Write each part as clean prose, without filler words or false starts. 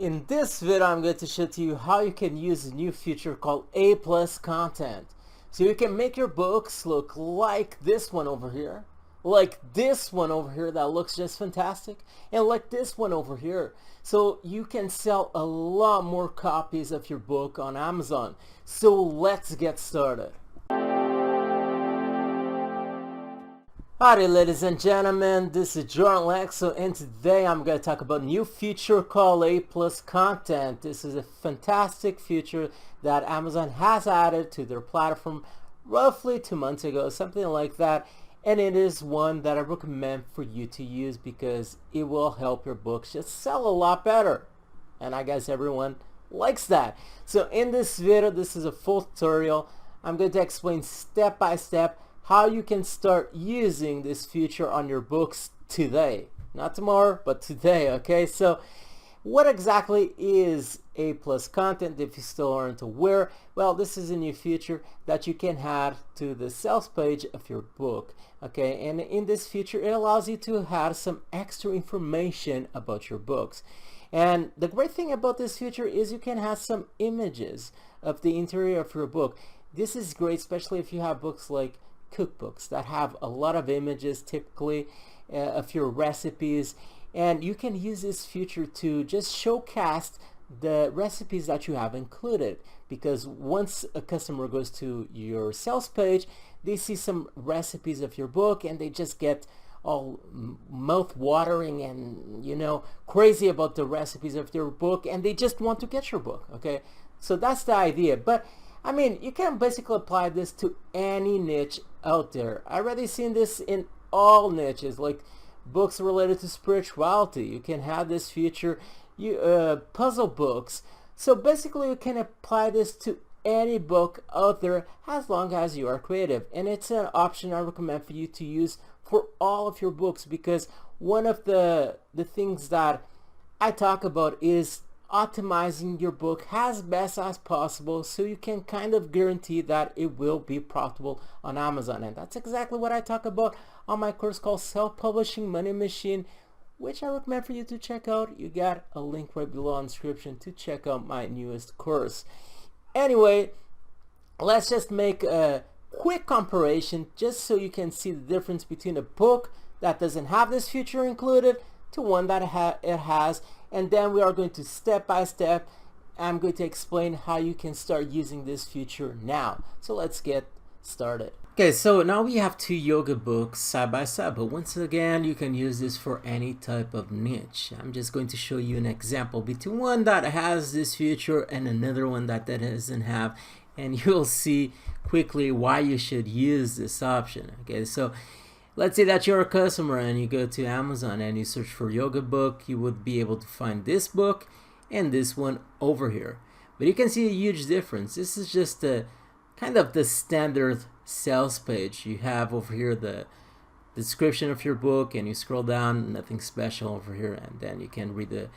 In this video, I'm going to show to you how you can use a new feature called A+ content. So you can make your books look like this one over here, like this one over here that looks just fantastic, and like this one over here. So you can sell a lot more copies of your book on Amazon. So let's get started. Howdy ladies and gentlemen, this is Alexo, and today I'm going to talk about a new feature called A+ content. This is a fantastic feature that Amazon has added to their platform roughly 2 months ago, something like that, and it is one that I recommend for you to use because it will help your books just sell a lot better, and I guess everyone likes that. So in this video, this is a full tutorial. I'm going to explain step by step how you can start using this feature on your books today, not tomorrow, but today. Okay, so what exactly is A+ content? If you still aren't aware, well, this is a new feature that you can add to the sales page of your book. Okay, and in this feature, it allows you to add some extra information about your books. And the great thing about this feature is you can have some images of the interior of your book. This is great, especially if you have books like cookbooks that have a lot of images typically of your recipes, and you can use this feature to just showcase the recipes that you have included, because once a customer goes to your sales page, they see some recipes of your book and they just get all mouth-watering and, you know, crazy about the recipes of your book, and they just want to get your book. Okay, so that's the idea. But I mean, you can basically apply this to any niche out there. I already seen this in all niches, like books related to spirituality. You can have this feature, puzzle books. So basically you can apply this to any book out there as long as you are creative. And it's an option I recommend for you to use for all of your books, because one of the things that I talk about is optimizing your book as best as possible so you can kind of guarantee that it will be profitable on Amazon. And that's exactly what I talk about on my course called Self-Publishing Money Machine, which I recommend for you to check out. You got a link right below in the description to check out my newest course. Anyway, let's just make a quick comparison just so you can see the difference between a book that doesn't have this feature included to one that it has. And then we are going to step by step, I'm going to explain how you can start using this feature now. So let's get started. Okay, so now we have two yoga books side by side, but once again, you can use this for any type of niche. I'm just going to show you an example between one that has this feature and another one that doesn't have, and you'll see quickly why you should use this option. Okay, so let's say that you're a customer and you go to Amazon and you search for yoga book. You would be able to find this book and this one over here. But you can see a huge difference. This is just a kind of the standard sales page. You have over here the description of your book, and you scroll down, nothing special over here, and then you can read the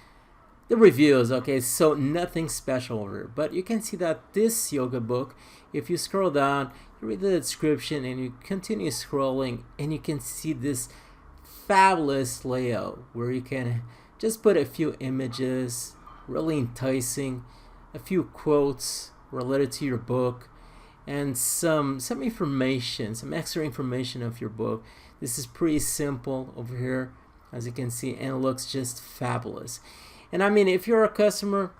reviews. Okay, so nothing special over here. But you can see that this yoga book, if you scroll down, you read the description and you continue scrolling, and you can see this fabulous layout where you can just put a few images, really enticing, a few quotes related to your book, and some information, some extra information of your book. This is pretty simple over here, as you can see, and it looks just fabulous. And I mean, if you're a customer,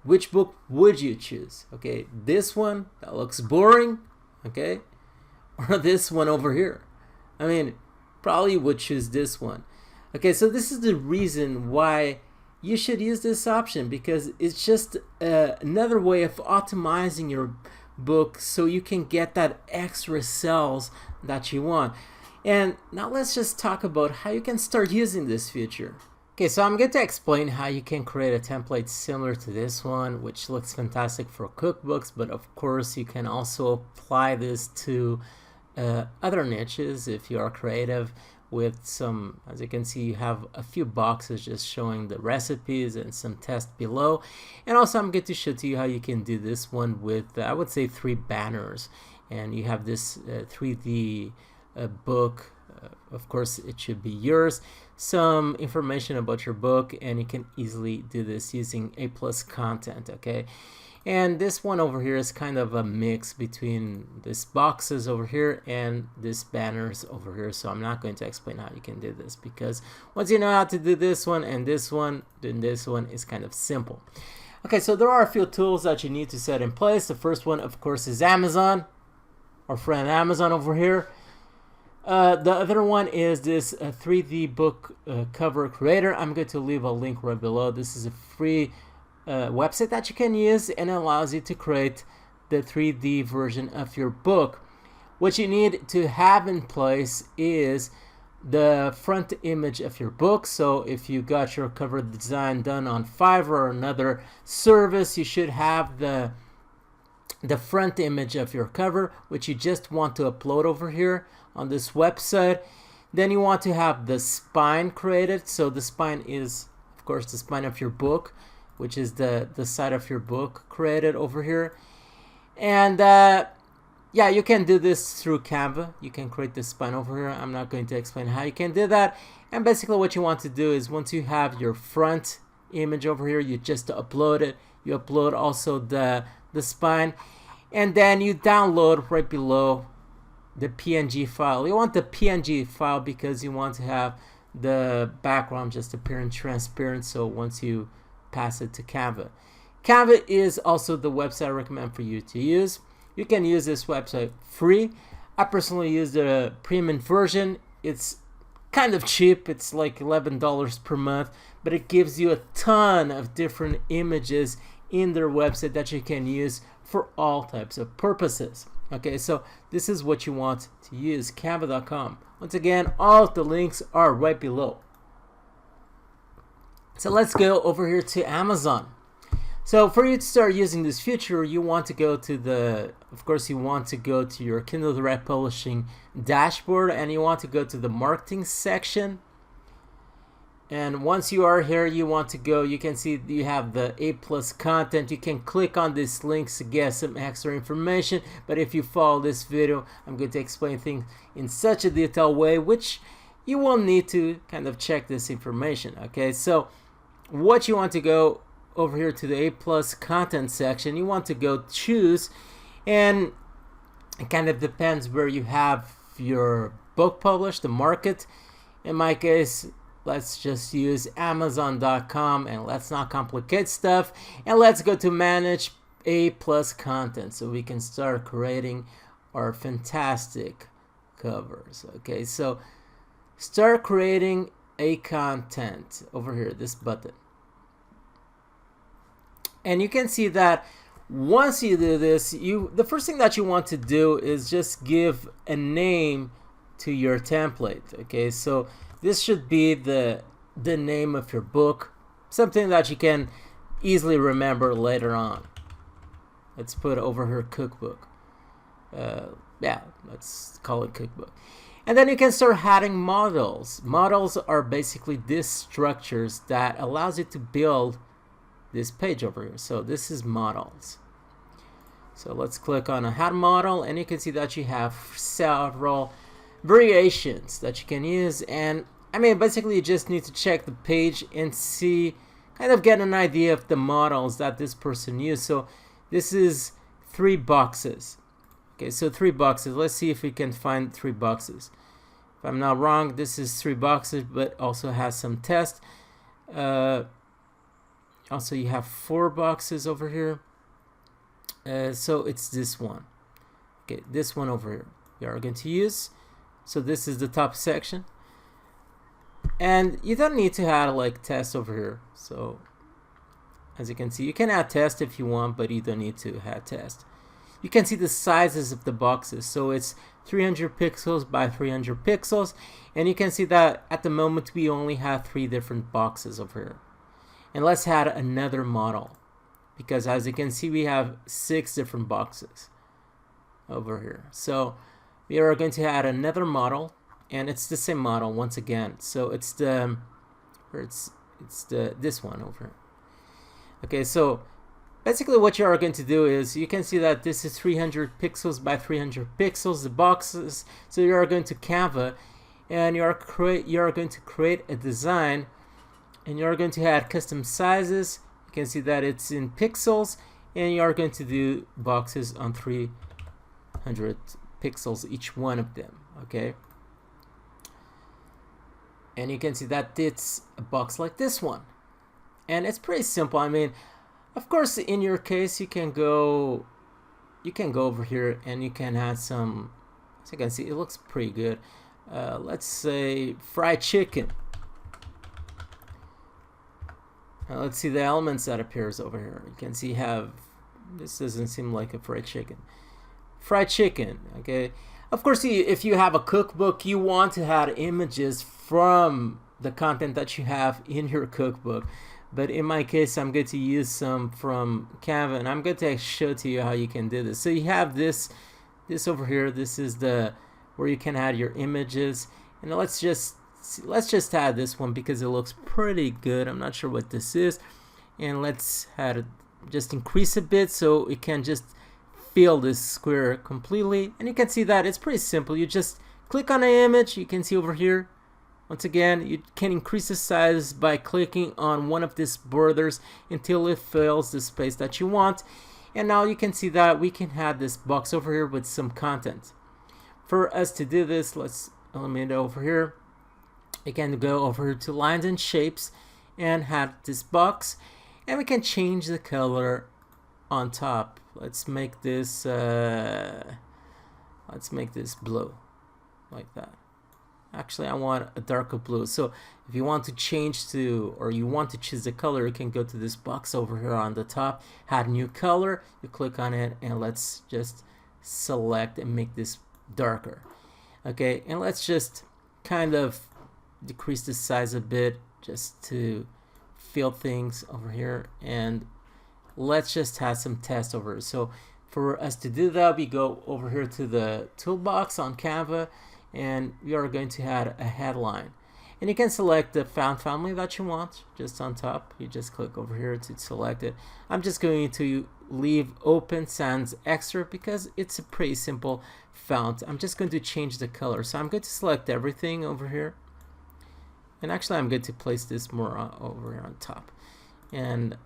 which book would you choose? Okay, this one that looks boring, okay, or this one over here? I mean, probably would choose this one. Okay, so this is the reason why you should use this option, because it's just another way of optimizing your book so you can get that extra sales that you want. And now let's just talk about how you can start using this feature. Okay, so I'm going to explain how you can create a template similar to this one, which looks fantastic for cookbooks, but of course you can also apply this to other niches if you are creative with some, as you can see, you have a few boxes just showing the recipes and some tests below. And also I'm going to show to you how you can do this one with, I would say, 3 banners. And you have this 3D book of course it should be yours, some information about your book, and you can easily do this using A+ content. Okay, and this one over here is kind of a mix between this boxes over here and this banners over here, so I'm not going to explain how you can do this, because once you know how to do this one and this one, then this one is kind of simple. Okay, so there are a few tools that you need to set in place. The first one, of course, is Amazon, our friend Amazon over here. The other one is this 3D book cover creator. I'm going to leave a link right below. This is a free website that you can use, and it allows you to create the 3D version of your book. What you need to have in place is the front image of your book. So if you got your cover design done on Fiverr or another service, you should have the front image of your cover, which you just want to upload over here on this website. Then you want to have the spine created. So the spine is, of course, the spine of your book, which is the side of your book created over here. And yeah, you can do this through Canva. You can create the spine over here. I'm not going to explain how you can do that. And basically what you want to do is, once you have your front image over here, you just upload it. You upload also the spine, and then you download right below the PNG file. You want the PNG file because you want to have the background just appearing transparent, so once you pass it to Canva. Canva is also the website I recommend for you to use. You can use this website free. I personally use the premium version. It's kind of cheap. It's like $11 per month, but it gives you a ton of different images in their website that you can use for all types of purposes. Okay, so this is what you want to use, canva.com. Once again, all of the links are right below. So let's go over here to Amazon. So for you to start using this feature, you want to go to you want to go to your Kindle Direct Publishing dashboard, and you want to go to the marketing section. And once you are here, you want to go, you can see you have the A+ content. You can click on these links to get some extra information. But if you follow this video, I'm going to explain things in such a detailed way, which you will need to kind of check this information. Okay, so what you want to go over here to the A+ content section, you want to go choose, and it kind of depends where you have your book published, the market. In my case, let's just use Amazon.com, and let's not complicate stuff, and let's go to manage A+ content so we can start creating our fantastic covers. Okay, so start creating a content over here, this button. And you can see that once you do this, the first thing that you want to do is just give a name to your template. Okay, so this should be the name of your book, something that you can easily remember later on. Let's put over here cookbook. Yeah, let's call it cookbook. And then you can start adding models. Models are basically these structures that allows you to build this page over here. So this is models. So let's click on a add model, and you can see that you have several variations that you can use. And I mean, basically you just need to check the page and see, kind of get an idea of the models that this person used. So this is 3 boxes. Okay, so 3 boxes. Let's see if we can find 3 boxes. If I'm not wrong, this is 3 boxes, but also has some text. Also, you have 4 boxes over here. So it's this one. Okay, this one over here we are going to use. So this is the top section. And you don't need to add like test over here. So as you can see, you can add test if you want, but you don't need to add test. You can see the sizes of the boxes. So it's 300 pixels by 300 pixels. And you can see that at the moment we only have 3 different boxes over here. And let's add another model, because as you can see we have 6 different boxes over here. So we are going to add another model, and it's the same model once again. So it's this one over here. Okay, so basically what you are going to do is, you can see that this is 300 pixels by 300 pixels, the boxes. So you are going to Canva, and you're going to create a design, and you're going to add custom sizes. You can see that it's in pixels, and you are going to do boxes on 300 pixels each one of them. Okay, and you can see that it's a box like this one, and it's pretty simple. I mean, of course, in your case, you can go over here and you can add some. As you can see, it looks pretty good. Let's say fried chicken. Let's see the elements that appears over here. You can see this doesn't seem like a fried chicken. Fried chicken, okay. Of course, if you have a cookbook, you want to add images from the content that you have in your cookbook. But in my case, I'm going to use some from Canva, and I'm going to show to you how you can do this. So you have this over here. This is where you can add your images, and let's just add this one because it looks pretty good. I'm not sure what this is, and let's add it, just increase a bit so it can just fill this square completely. And you can see that it's pretty simple. You just click on an image. You can see over here, once again, you can increase the size by clicking on one of these borders until it fills the space that you want. And now you can see that we can add this box over here with some content. For us to do this, let's eliminate it over here. You can go over to lines and shapes and have this box, and we can change the color on top. Let's make this blue, like that. Actually, I want a darker blue. So if you want to change to, or you want to choose the color, you can go to this box over here on the top, add new color, you click on it, and let's just select and make this darker. Okay, and let's just kind of decrease the size a bit just to fill things over here, and let's just have some text over it. So for us to do that, we go over here to the toolbox on Canva, and we are going to add a headline, and you can select the font family that you want. Just on top, you just click over here to select it. I'm just going to leave open sans extra because it's a pretty simple font. I'm just going to change the color, so I'm going to select everything over here, and actually I'm going to place this more over here on top, and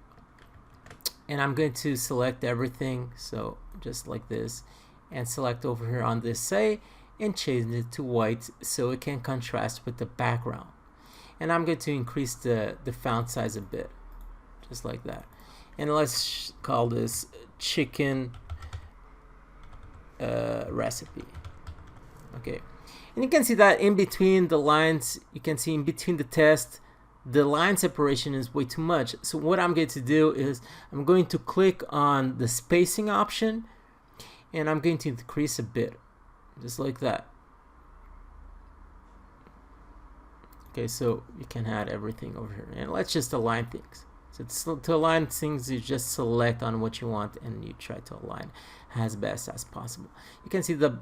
I'm going to select everything, so just like this, and select over here on this say, and change it to white so it can contrast with the background. And I'm going to increase the font size a bit, just like that. And let's call this chicken recipe. Okay, and you can see that in between the lines, you can see in between the text, the line separation is way too much. So what I'm going to do is I'm going to click on the spacing option, and I'm going to decrease a bit, just like that. Okay, so you can add everything over here, and let's just align things. So to align things, you just select on what you want and you try to align as best as possible. You can see I'm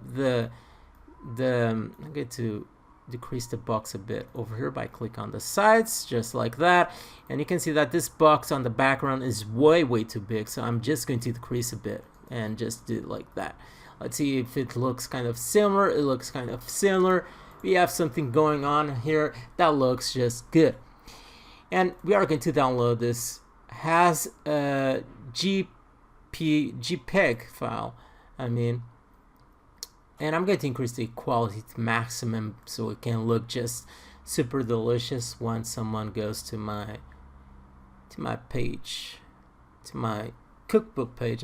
going to decrease the box a bit over here by click on the sides, just like that. And you can see that this box on the background is way too big, so I'm just going to decrease a bit and just do it like that. Let's see if it looks kind of similar. It looks kind of similar. We have something going on here that looks just good. And we are going to download this. Has a JPEG file, and I'm going to increase the quality to maximum so it can look just super delicious when someone goes to my page, to my cookbook page,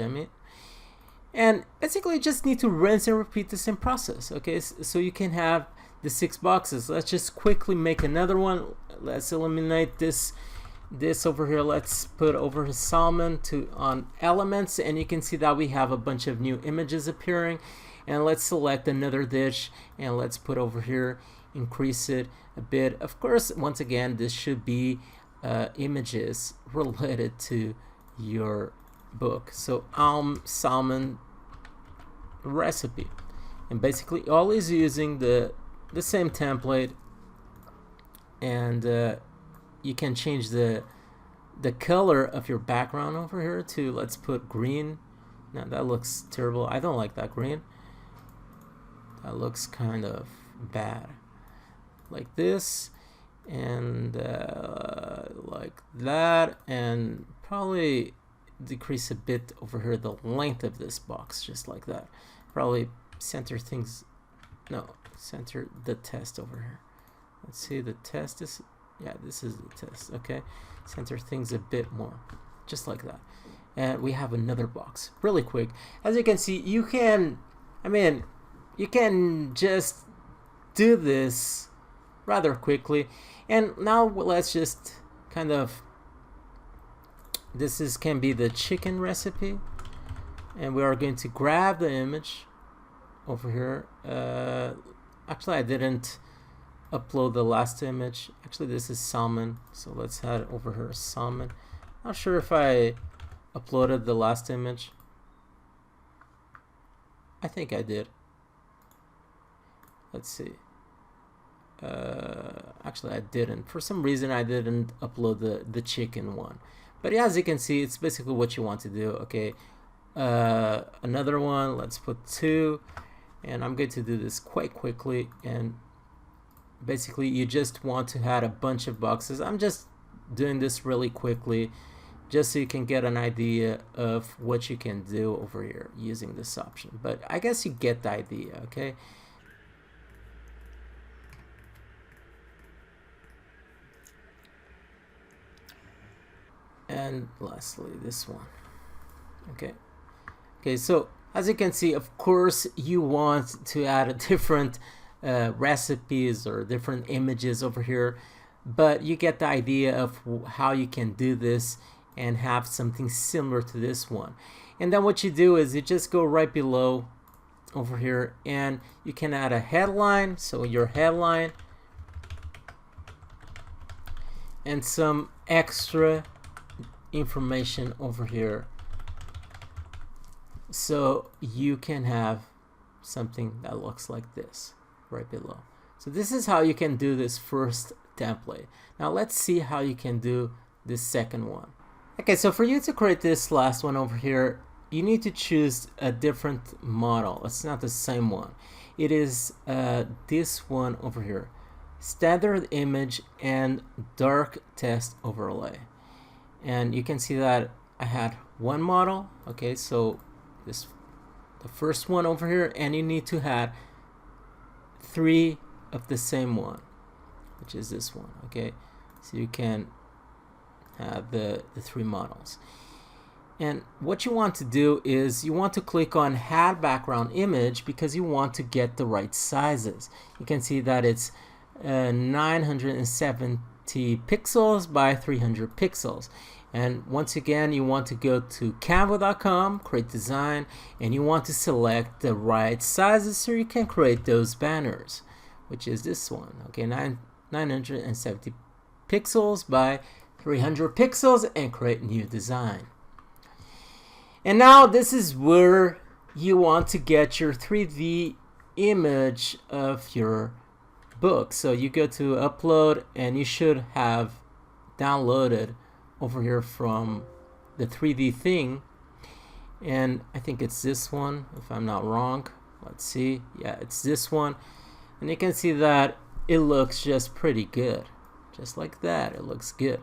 And basically you just need to rinse and repeat the same process. Okay, so you can have the 6 boxes. Let's just quickly make another one. Let's eliminate this over here. Let's put over salmon on elements, and you can see that we have a bunch of new images appearing. And let's select another dish, and let's put over here, increase it a bit. Of course, once again, this should be images related to your book. So salmon recipe, and basically always using the same template, and you can change the color of your background over here to, let's put green. Now that looks terrible. I don't like that green. That looks kind of bad. like this, and like that, and probably decrease a bit over here the length of this box, just like that. Probably center things, no, center the test over here. Let's see, the test is, yeah, this is the test. Okay, center things a bit more, just like that. And we have another box really quick. As you can see, you can, I mean, you can just do this rather quickly. And now let's just kind of, this is can be the chicken recipe, and we are going to grab the image over here. Actually, I didn't upload the last image. Actually, this is salmon, so let's head over here, salmon. Not sure if I uploaded the last image. I think I did. Let's see. Actually, I didn't. For some reason, I didn't upload the chicken one. But yeah, as you can see, it's basically what you want to do. Okay, another one. Let's put 2, and I'm going to do this quite quickly. And basically, you just want to add a bunch of boxes. I'm just doing this really quickly, just so you can get an idea of what you can do over here using this option. But I guess you get the idea. Okay. And lastly, this one. Okay, so as you can see, of course you want to add a different recipes or different images over here, but you get the idea of how you can do this and have something similar to this one. And then what you do is you just go right below over here, and you can add a headline, so your headline, and some extra information over here, so you can have something that looks like this right below. So this is how you can do this first template. Now let's see how you can do this second one. Okay, so for you to create this last one over here, you need to choose a different model. It's not the same one. It is this one over here, standard image and dark text overlay. And you can see that I had one model. Okay, so this, the first one over here, and you need to have 3 of the same one, which is this one. Okay, so you can have the 3 models. And what you want to do is you want to click on add background image, because you want to get the right sizes. You can see that it's 970 pixels by 300 pixels. And once again, you want to go to canva.com, create design, and you want to select the right sizes so you can create those banners, which is this one. Okay, 970 pixels by 300 pixels, and create new design. And now this is where you want to get your 3D image of your book. So you go to upload, and you should have downloaded over here from the 3D thing, and I think it's this one if I'm not wrong. Let's see, yeah, it's this one, and you can see that it looks just pretty good, just like that. It looks good.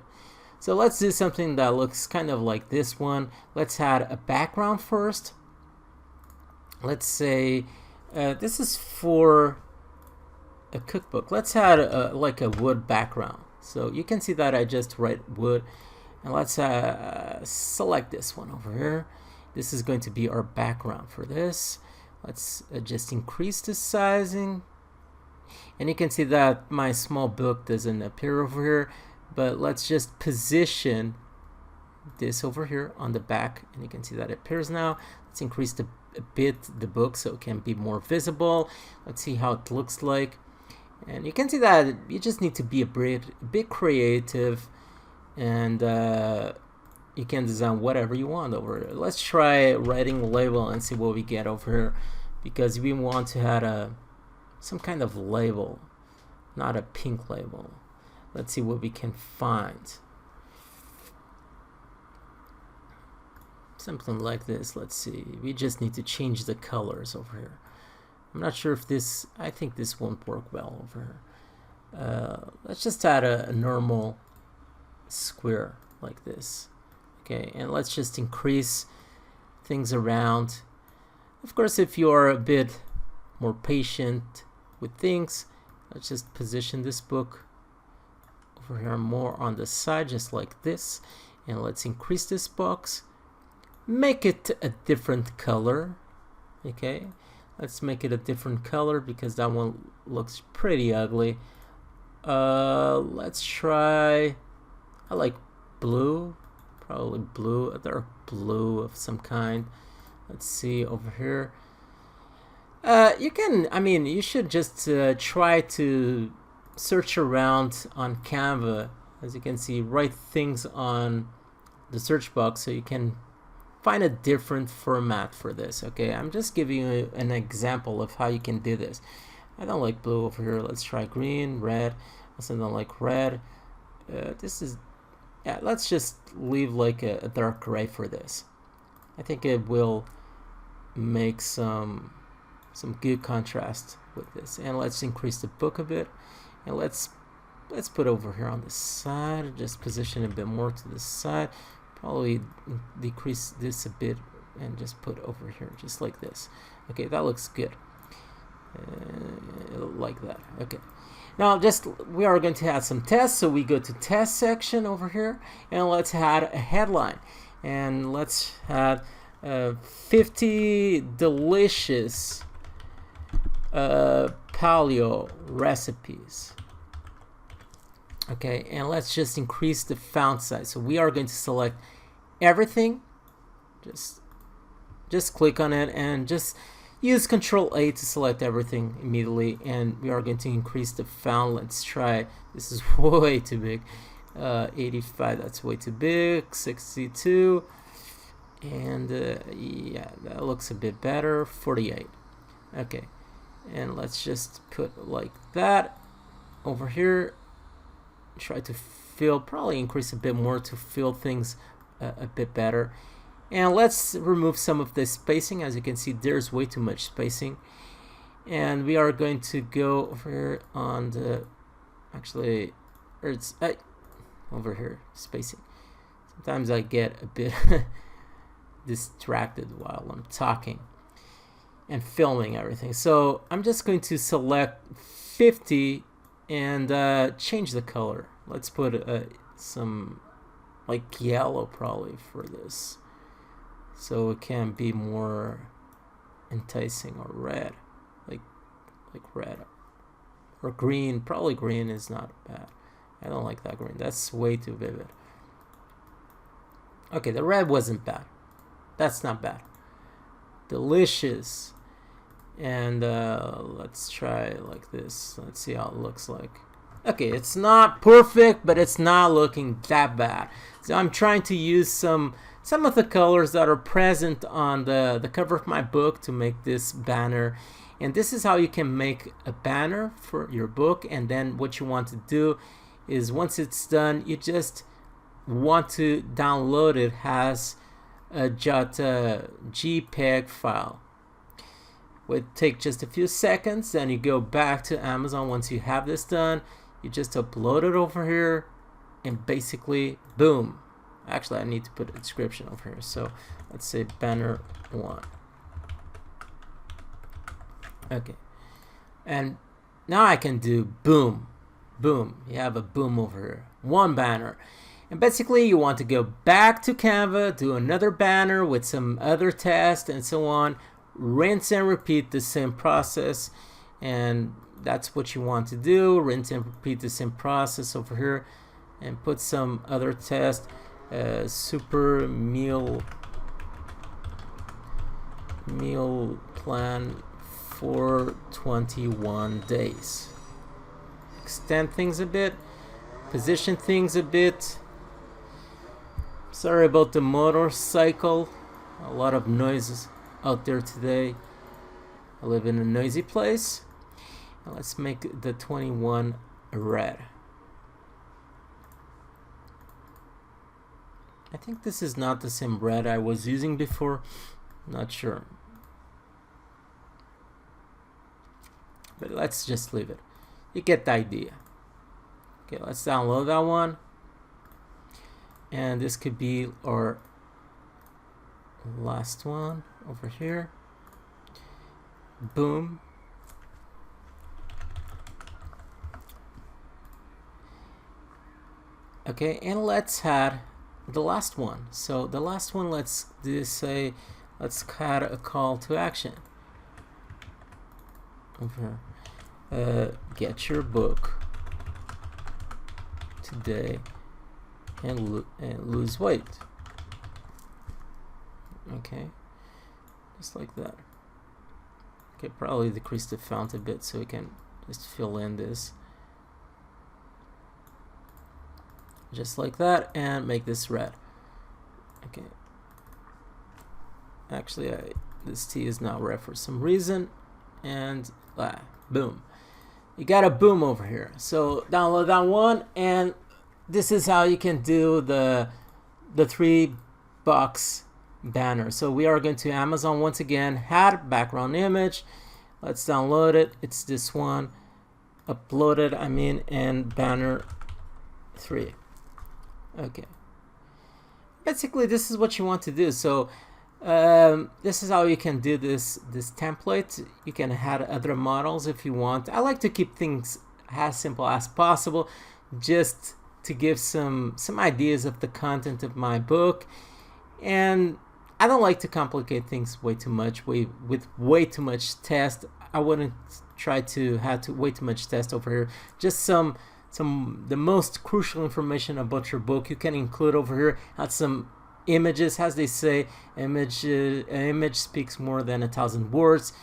So let's do something that looks kind of like this one. Let's add a background first. Let's say this is for a cookbook. Let's add like a wood background. So you can see that I just write wood, and let's select this one over here. This is going to be our background for this. Let's just increase the sizing, and you can see that my small book doesn't appear over here, but let's just position this over here on the back, and you can see that it appears now. Let's increase a bit the book so it can be more visible. Let's see how it looks like, and you can see that you just need to be a bit creative, and you can design whatever you want over here. Let's try writing a label and see what we get over here, because we want to add some kind of label, not a pink label. Let's see what we can find. Something like this. Let's see. We just need to change the colors over here. I'm not sure if this, I think this won't work well over Let's just add a normal square like this. Okay, and let's just increase things around. Of course, if you're a bit more patient with things, let's just position this book over here more on the side, just like this. And let's increase this box, make it a different color. Okay, let's make it a different color because that one looks pretty ugly. Let's try, I like blue, probably blue, a dark blue of some kind. Let's see over here. You can, I mean, you should just try to search around on Canva. As you can see, write things on the search box so you can find a different format for this. Okay, I'm just giving you an example of how you can do this. I don't like blue over here. Let's try green, red. Also don't like red. This is, yeah, let's just leave like a dark gray for this. I think it will make some good contrast with this. And let's increase the book a bit, and let's put over here on the side, just position a bit more to the side, probably decrease this a bit and just put over here just like this. Okay, that looks good, like that. Okay, now just we are going to add some tests, so we go to test section over here, and let's add a headline, and let's add 50 delicious paleo recipes. Okay, and let's just increase the font size. So we are going to select everything, just click on it and just use Control-A to select everything immediately, and we are going to increase the font. Let's try, this is way too big, 85, that's way too big, 62, and yeah, that looks a bit better, 48. Okay, and let's just put like that over here. Try to fill, probably increase a bit more to fill things a bit better. And let's remove some of the spacing. As you can see, there's way too much spacing. And we are going to go over here on the, actually, or it's over here, spacing. Sometimes I get a bit distracted while I'm talking and filming everything. So I'm just going to select 50 and change the color. Let's put some like yellow probably for this, so it can be more enticing, or red, like red, or green. Probably green is not bad. I don't like that green. That's way too vivid. Okay, the red wasn't bad. That's not bad. Delicious. And let's try like this. Let's see how it looks like. Okay, it's not perfect, but it's not looking that bad. So I'm trying to use some of the colors that are present on the cover of my book to make this banner. And this is how you can make a banner for your book. And then what you want to do is, once it's done, you just want to download it as a JPEG file. Would take just a few seconds. Then you go back to Amazon. Once you have this done, you just upload it over here, and basically, boom. Actually, I need to put a description over here. So let's say banner 1. Okay, and now I can do boom, boom. You have a boom over here, one banner. And basically, you want to go back to Canva, do another banner with some other text and so on. Rinse and repeat the same process, and that's what you want to do. Rinse and repeat the same process over here, and put some other test. Super meal plan for 21 days. Extend things a bit, position things a bit. Sorry about the motorcycle, a lot of noises out there today. I live in a noisy place. Now let's make the 21 red. I think this is not the same red I was using before. Not sure. But let's just leave it. You get the idea. Okay, let's download that one. And this could be our last one over here. Boom. Okay, and let's add the last one. So the last one, let's add a call to action over here. Get your book today and lose weight. Okay, just like that. Okay, probably decrease the font a bit so we can just fill in this. Just like that, and make this red. Okay. Actually, this T is not red for some reason, and boom. You got a boom over here. So download that one, and this is how you can do the 3-box banner. So we are going to Amazon once again, add background image. Let's download it. It's this one. Upload it, and banner 3. Okay. Basically, this is what you want to do. So this is how you can do this template. You can add other models if you want. I like to keep things as simple as possible, just to give some ideas of the content of my book. And I don't like to complicate things way too much, with way too much text. I wouldn't try to have way too much text over here. Just the most crucial information about your book you can include over here. Add some images, as they say, an image speaks more than 1,000 words,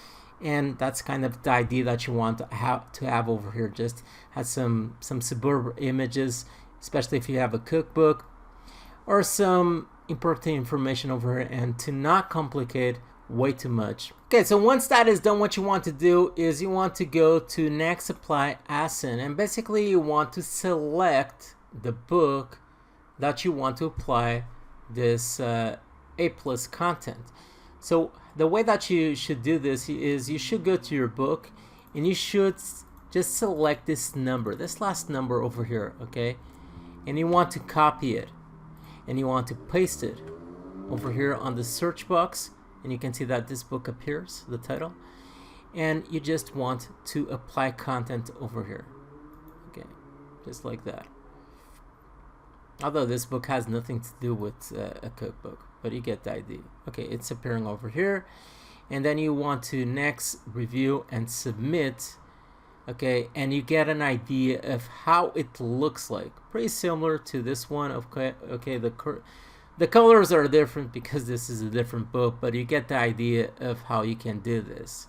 and that's kind of the idea that you want to have over here. Just have some superb images, especially if you have a cookbook, or some important information over here, and to not complicate way too much. Okay, so once that is done, what you want to do is you want to go to next apply ASIN, and basically you want to select the book that you want to apply this A+ content. So the way that you should do this is you should go to your book and you should just select this number, this last number over here, okay? And you want to copy it and you want to paste it over here on the search box, and you can see that this book appears, the title, and you just want to apply content over here. Okay, just like that. Although this book has nothing to do with a cookbook, but you get the idea. Okay, it's appearing over here, and then you want to next review and submit. Okay, and you get an idea of how it looks like, pretty similar to this one. Okay, the colors are different because this is a different book, but you get the idea of how you can do this.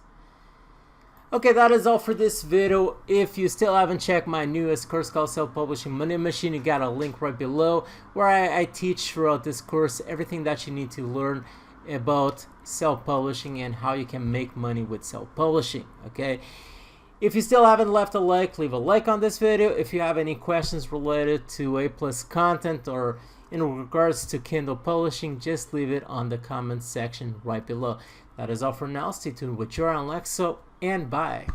Okay, that is all for this video. If you still haven't checked my newest course called Self-Publishing Money Machine, you got a link right below where I teach throughout this course everything that you need to learn about self-publishing and how you can make money with self-publishing. Okay, if you still haven't left a like, leave a like on this video. If you have any questions related to A+ content or in regards to Kindle publishing, just leave it on the comments section right below. That is all for now. Stay tuned with your Alexo, and bye.